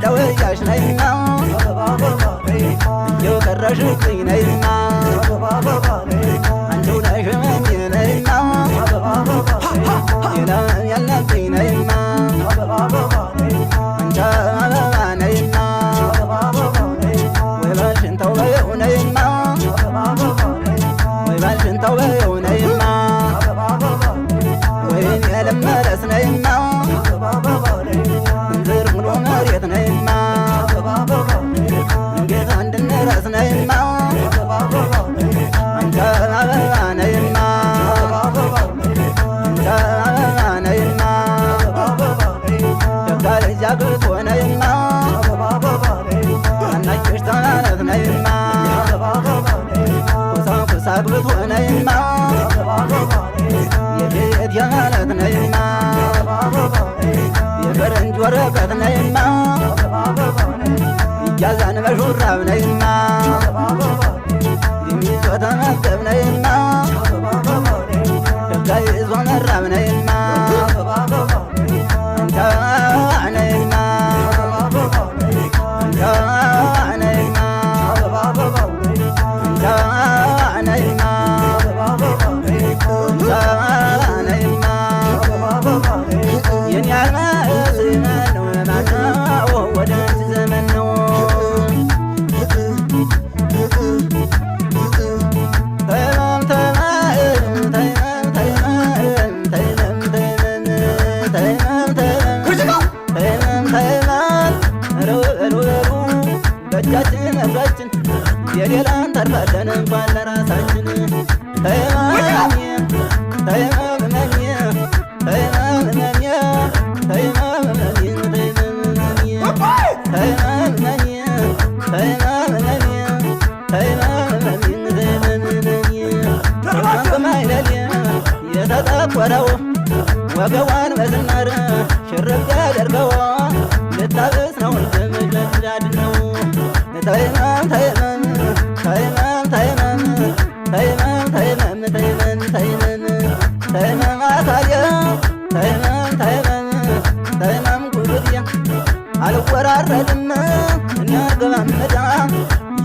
ደውያሽ ነይና እንዲው ቀረሽብኝ ነይና አንቺው ነሽ ህመሜ ነይና የለም ያለብኝ ነይና አንቺ አበባ ነይና ወይ ባልሽን ተው በይው ነይና ወይ ባልሽን ተው በይው ነይና ወይን የለመለስ ነይና እንዝር ሙሉ መሬት ነይና እንጌታ እንድንረስ ነይና አንቺ አበባ ነይና አንቺ አበባ ነይና ደጋ ልጅ አግብቶ ነይና አናጭሽ ተማለት ነይና ኩሳ አግብቶ ነይና የቤት የማለት ነይና የፈረንጅ ወረቀት ነይና እያዛን በሹራብ ነይና የሚዞ ተመገብ ነይና ደጋ ይዞ መራብ ነይና አንቺ አበባ ነይና አንቺ አበባ ነይና አንቺ አበባ ነይና አንቺ አበባ ነይና የኔ አልማዝ ነው ማነው ወደ አንቺ ዘመን ነው በእጃችን እግራችን የሌላን ተርፋለን እንኳን ለራሳችን ተይማመኝ ተይማመኝ ተይማመኝ ተይማመኝ ተይማመኝ ተይማመኝ ተይማመኝ በማይለል የተጠቆረው ወገቧን በዝናር ሽርብ ያደርገው ልታብስ ነው ልምጃድ ነው ተይመም ተይመም ተይመም ተይመም ተይመም ተይመም ተይመም ተይመም ተይመም አካልየ ተይመም ተይመም ተይመም ጉብልየ አልወራረድም እኔ አልገባም ሜዳ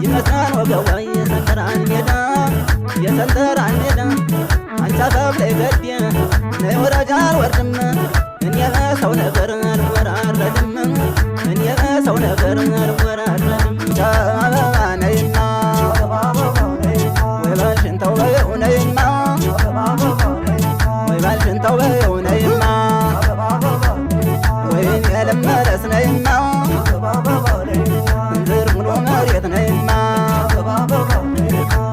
ይመስላል ወገቧ የሰንተራን ሜዳ የሰንተራን ሜዳ አንቺ አካፍላይ ገዴ ነይ ወራጅ አልወርድም እኔ በሰው ነገር አልወራረድም እኔ በሰው ነገር አልወራረድም አንቺ አበባ ነይና ወይ ባልሽን ተው በይው ነይና ወይ ባልሽን ተው በይው ነይና ወይን የለመለስ ነይና እንዝር ሙሉ መሬት ነይና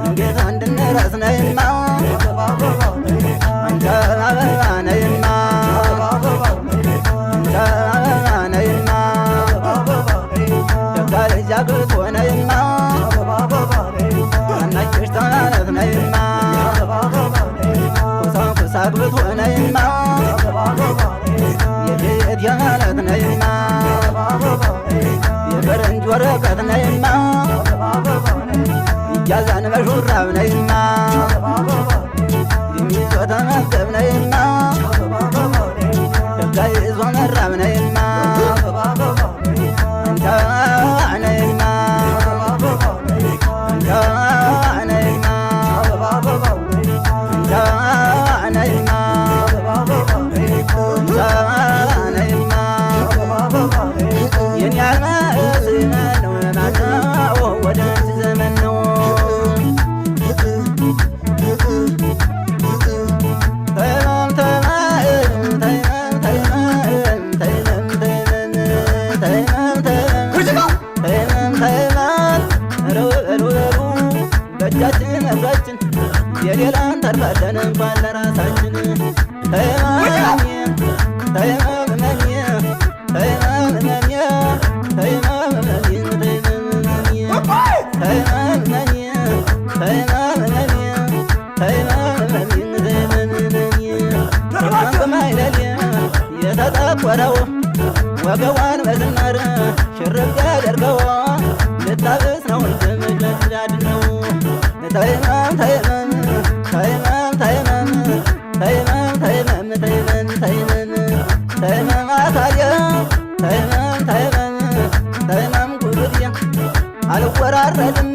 እንጌታ እንድንረስ ነይና አንቺ አበባ ነይና አንቺ አበባ ነይና ደጋ ልጅ አግብቶ ነይና አናጭሽ ተማለት ነይና ኩሳ አግብቶ ነይና የቤት የማለት ነይና የፈረንጅ ወረቀት ነይና እያዛን በሹራብ ነይና የሚዞ ተመገብ ነይና ደጋ ይዞ መራብ ነይና አንቺ አበባ ነይና አንቺ አበባ ነይና አንቺ አበባ ነይና አንቺ አበባ ነይና የኔ አልማዝ ነው ማነው ወደ አንቺ ዘመን ነው በእጃችን እግራችን የሌላን ተርፋለን እንኳን ለራሳችን ተይማመኝ ተይማመኝ ተይማመኝ ተይማመኝ ተይማመኝ ተይማመኝ ተይማመኝ በማይለል የተጠቆረው ወገቧን በዝናር ሽርብ ያደርገው ልታብስ ነው ልምጃድ ነው ተይመም ተይመም ተይመም ተይመም ተይመም ተይመም ተይመም ተይመም ተይመም አካልየ ተይመም ተይመም አንወራረድም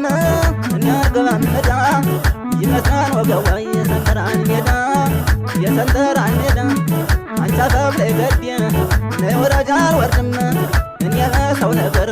እንገባም ሜዳ ይመታን ወገቧ የሰንተራን ሜዳ የሰንተራን ሜዳ አንቻፈፍ ላይ ገዴ ነይ ወረጃ አልወርድም እኔ በሰው ነገር